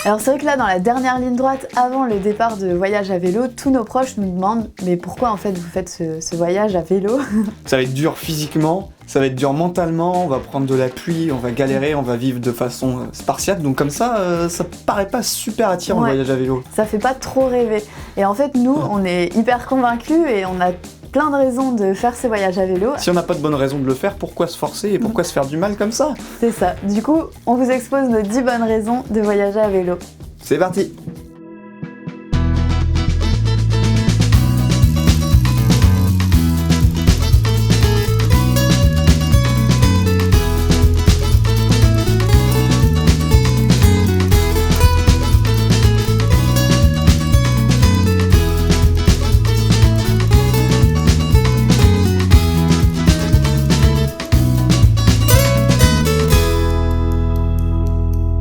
Alors c'est vrai que là, dans la dernière ligne droite, avant le départ de voyage à vélo, tous nos proches nous demandent « Mais pourquoi en fait vous faites ce voyage à vélo ?» Ça va être dur physiquement, ça va être dur mentalement, on va prendre de la pluie, on va galérer, on va vivre de façon spartiate, donc comme ça paraît pas super attirant le voyage à vélo. Ça fait pas trop rêver. Et en fait, nous, on est hyper convaincus et on a plein de raisons de faire ces voyages à vélo. Si on n'a pas de bonnes raisons de le faire, pourquoi se forcer et pourquoi se faire du mal comme ça? C'est ça. Du coup, on vous expose nos 10 bonnes raisons de voyager à vélo. C'est parti!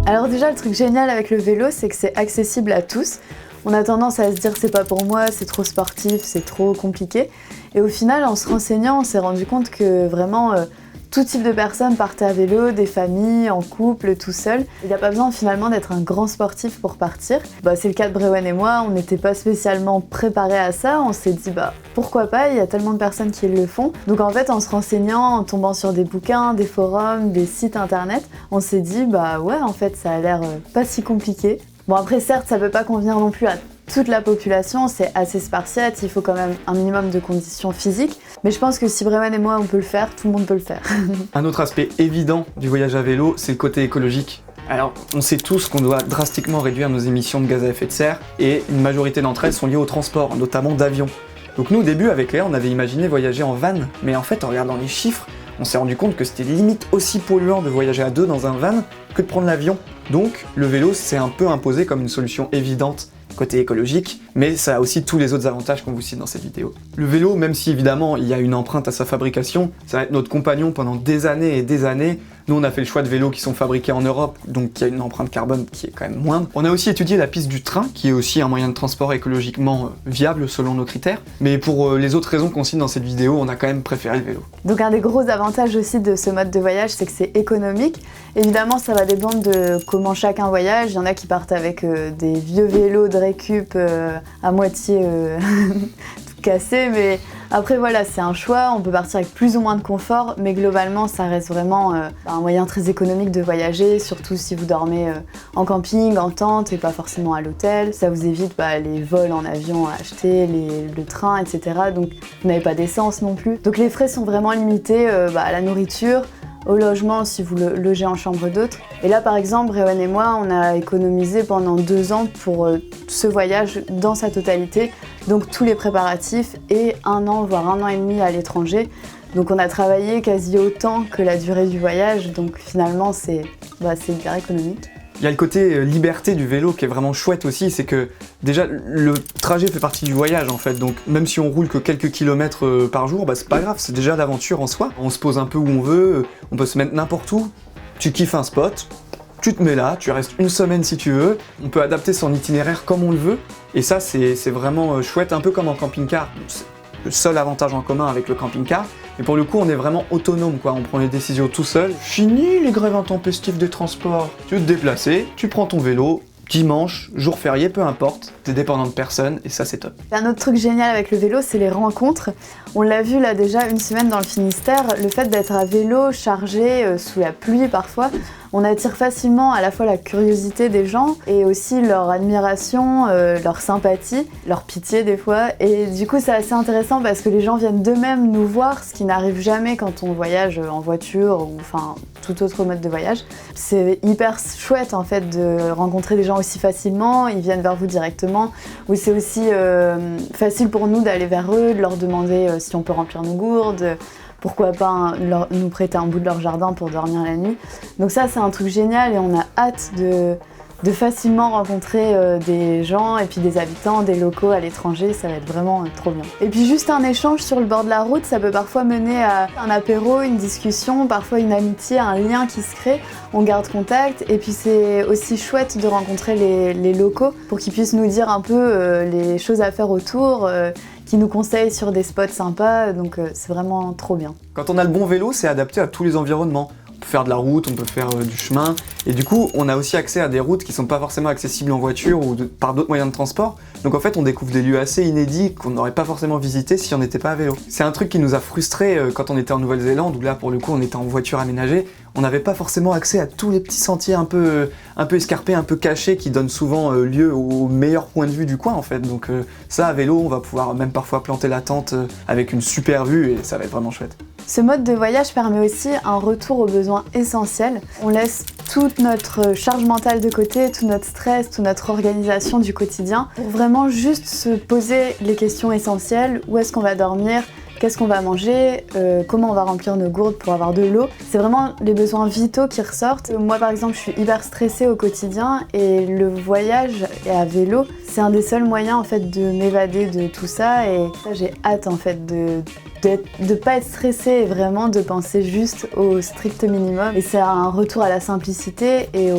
Alors déjà, le truc génial avec le vélo, c'est que c'est accessible à tous. On a tendance à se dire c'est pas pour moi, c'est trop sportif, c'est trop compliqué. Et au final, en se renseignant, on s'est rendu compte que vraiment tout type de personnes partaient à vélo, des familles, en couple, tout seul. Il n'y a pas besoin finalement d'être un grand sportif pour partir. C'est le cas de Brewen et moi, on n'était pas spécialement préparés à ça. On s'est dit pourquoi pas, il y a tellement de personnes qui le font. Donc en fait, en se renseignant, en tombant sur des bouquins, des forums, des sites internet, on s'est dit ouais, en fait, ça a l'air pas si compliqué. Bon après, certes, ça peut pas convenir non plus à toute la population, c'est assez spartiate, il faut quand même un minimum de conditions physiques. Mais je pense que si Brewen et moi on peut le faire, tout le monde peut le faire. Un autre aspect évident du voyage à vélo, c'est le côté écologique. Alors, on sait tous qu'on doit drastiquement réduire nos émissions de gaz à effet de serre, et une majorité d'entre elles sont liées au transport, notamment d'avions. Donc nous, au début, avec Léa, on avait imaginé voyager en van, mais en fait, en regardant les chiffres, on s'est rendu compte que c'était limite aussi polluant de voyager à deux dans un van que de prendre l'avion. Donc, le vélo s'est un peu imposé comme une solution évidente côté écologique, mais ça a aussi tous les autres avantages qu'on vous cite dans cette vidéo. Le vélo, même si évidemment il y a une empreinte à sa fabrication, ça va être notre compagnon pendant des années et des années. Nous on a fait le choix de vélos qui sont fabriqués en Europe, donc il y a une empreinte carbone qui est quand même moindre. On a aussi étudié la piste du train, qui est aussi un moyen de transport écologiquement viable selon nos critères, mais pour les autres raisons qu'on cite dans cette vidéo, on a quand même préféré le vélo. Donc un des gros avantages aussi de ce mode de voyage, c'est que c'est économique. Évidemment, ça va dépendre de comment chacun voyage. Il y en a qui partent avec des vieux vélos de récup à moitié tout cassés, mais après voilà, c'est un choix. On peut partir avec plus ou moins de confort, mais globalement, ça reste vraiment un moyen très économique de voyager, surtout si vous dormez en camping, en tente et pas forcément à l'hôtel. Ça vous évite les vols en avion à acheter, le train, etc. Donc vous n'avez pas d'essence non plus. Donc les frais sont vraiment limités à la nourriture, au logement si vous le logez en chambre d'hôte. Et là par exemple, Brewen et moi, on a économisé pendant 2 ans pour ce voyage dans sa totalité, donc tous les préparatifs et 1 an, voire 1 an et demi à l'étranger. Donc on a travaillé quasi autant que la durée du voyage, donc finalement c'est hyper économique. Il y a le côté liberté du vélo qui est vraiment chouette aussi, c'est que déjà le trajet fait partie du voyage en fait, donc même si on roule que quelques kilomètres par jour, c'est pas grave, c'est déjà l'aventure en soi. On se pose un peu où on veut, on peut se mettre n'importe où, tu kiffes un spot, tu te mets là, tu restes 1 semaine si tu veux, on peut adapter son itinéraire comme on le veut, et ça c'est vraiment chouette, un peu comme en camping-car. Le seul avantage en commun avec le camping-car, mais pour le coup on est vraiment autonome on prend les décisions tout seul. Fini les grèves intempestives des transports. Tu veux te déplacer, tu prends ton vélo, dimanche, jour férié, peu importe, t'es dépendant de personne et ça c'est top. Un autre truc génial avec le vélo, c'est les rencontres. On l'a vu là déjà 1 semaine dans le Finistère, le fait d'être à vélo, chargé, sous la pluie parfois, on attire facilement à la fois la curiosité des gens et aussi leur admiration, leur sympathie, leur pitié des fois. Et du coup c'est assez intéressant parce que les gens viennent d'eux-mêmes nous voir, ce qui n'arrive jamais quand on voyage en voiture ou tout autre mode de voyage. C'est hyper chouette en fait de rencontrer des gens aussi facilement, ils viennent vers vous directement. Oui, c'est aussi facile pour nous d'aller vers eux, de leur demander si on peut remplir nos gourdes, pourquoi pas nous prêter un bout de leur jardin pour dormir la nuit. Donc ça c'est un truc génial et on a hâte de facilement rencontrer des gens et puis des habitants, des locaux à l'étranger, ça va être vraiment trop bien. Et puis juste un échange sur le bord de la route, ça peut parfois mener à un apéro, une discussion, parfois une amitié, un lien qui se crée, on garde contact et puis c'est aussi chouette de rencontrer les locaux pour qu'ils puissent nous dire un peu les choses à faire autour, qui nous conseillent sur des spots sympas, donc c'est vraiment trop bien. Quand on a le bon vélo, c'est adapté à tous les environnements. On peut faire de la route, on peut faire du chemin, et du coup on a aussi accès à des routes qui sont pas forcément accessibles en voiture ou par d'autres moyens de transport. Donc en fait on découvre des lieux assez inédits qu'on n'aurait pas forcément visités si on n'était pas à vélo. C'est un truc qui nous a frustrés quand on était en Nouvelle-Zélande, où là pour le coup on était en voiture aménagée, on n'avait pas forcément accès à tous les petits sentiers un peu escarpés, un peu cachés, qui donnent souvent lieu au meilleur point de vue du coin en fait. Donc ça à vélo on va pouvoir même parfois planter la tente avec une super vue et ça va être vraiment chouette. Ce mode de voyage permet aussi un retour aux besoins essentiels. On laisse toute notre charge mentale de côté, tout notre stress, toute notre organisation du quotidien pour vraiment juste se poser les questions essentielles. Où est-ce qu'on va dormir ? Qu'est-ce qu'on va manger, comment on va remplir nos gourdes pour avoir de l'eau. C'est vraiment les besoins vitaux qui ressortent. Moi par exemple je suis hyper stressée au quotidien et le voyage à vélo c'est un des seuls moyens en fait de m'évader de tout ça et ça j'ai hâte en fait de pas être stressée et vraiment de penser juste au strict minimum. Et c'est un retour à la simplicité et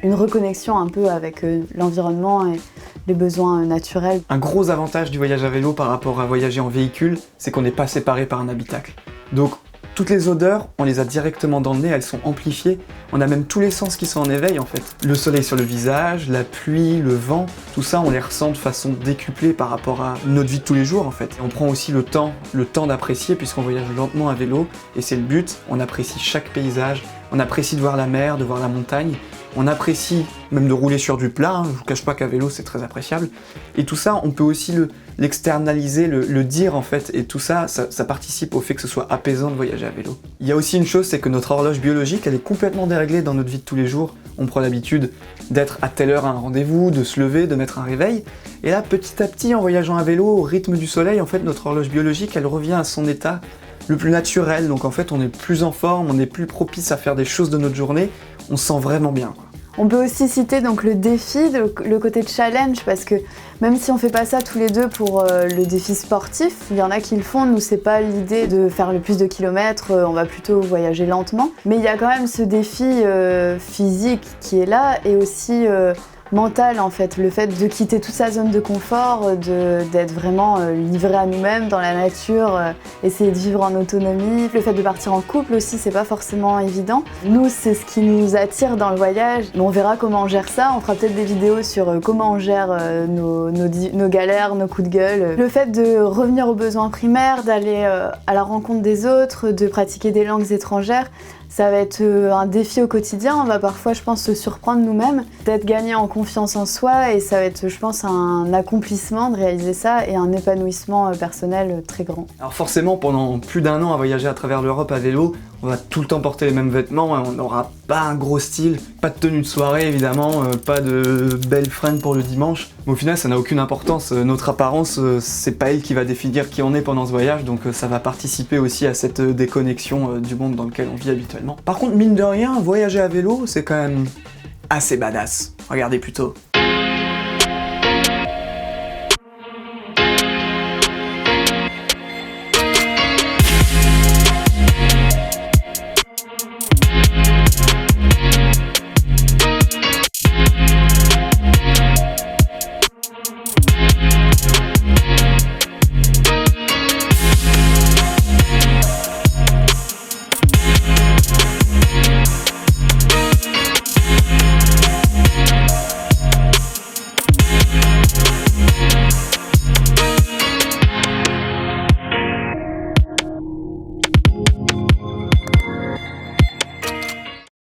une reconnexion un peu avec l'environnement et les besoins naturels. Un gros avantage du voyage à vélo par rapport à voyager en véhicule, c'est qu'on n'est pas séparé par un habitacle. Donc toutes les odeurs, on les a directement dans le nez, elles sont amplifiées. On a même tous les sens qui sont en éveil en fait. Le soleil sur le visage, la pluie, le vent, tout ça on les ressent de façon décuplée par rapport à notre vie de tous les jours en fait. Et on prend aussi le temps d'apprécier puisqu'on voyage lentement à vélo et c'est le but, on apprécie chaque paysage, on apprécie de voir la mer, de voir la montagne. On apprécie même de rouler sur du plat, je vous cache pas qu'à vélo c'est très appréciable. Et tout ça, on peut aussi l'externaliser, le dire en fait, et tout ça, ça participe au fait que ce soit apaisant de voyager à vélo. Il y a aussi une chose, c'est que notre horloge biologique, elle est complètement déréglée dans notre vie de tous les jours. On prend l'habitude d'être à telle heure à un rendez-vous, de se lever, de mettre un réveil. Et là, petit à petit, en voyageant à vélo, au rythme du soleil, en fait, notre horloge biologique, elle revient à son état le plus naturel. Donc en fait, on est plus en forme, on est plus propice à faire des choses de notre journée. On se sent vraiment bien, quoi. On peut aussi citer donc le défi, le côté challenge, parce que même si on fait pas ça tous les deux pour le défi sportif, il y en a qui le font, nous c'est pas l'idée de faire le plus de kilomètres, on va plutôt voyager lentement. Mais il y a quand même ce défi physique qui est là et aussi mental en fait, le fait de quitter toute sa zone de confort, d'être vraiment livré à nous-mêmes dans la nature, essayer de vivre en autonomie. Le fait de partir en couple aussi, c'est pas forcément évident. Nous, c'est ce qui nous attire dans le voyage, mais on verra comment on gère ça. On fera peut-être des vidéos sur comment on gère nos galères, nos coups de gueule. Le fait de revenir aux besoins primaires, d'aller à la rencontre des autres, de pratiquer des langues étrangères, ça va être un défi au quotidien, on va parfois, je pense, se surprendre nous-mêmes, d'être gagné en confiance en soi et ça va être, je pense, un accomplissement de réaliser ça et un épanouissement personnel très grand. Alors forcément, pendant plus d'1 an à voyager à travers l'Europe à vélo, on va tout le temps porter les mêmes vêtements, on n'aura pas un gros style, pas de tenue de soirée évidemment, pas de belles fringues pour le dimanche. Mais au final, ça n'a aucune importance. Notre apparence, c'est pas elle qui va définir qui on est pendant ce voyage, donc ça va participer aussi à cette déconnexion du monde dans lequel on vit habituellement. Par contre, mine de rien, voyager à vélo, c'est quand même assez badass. Regardez plutôt.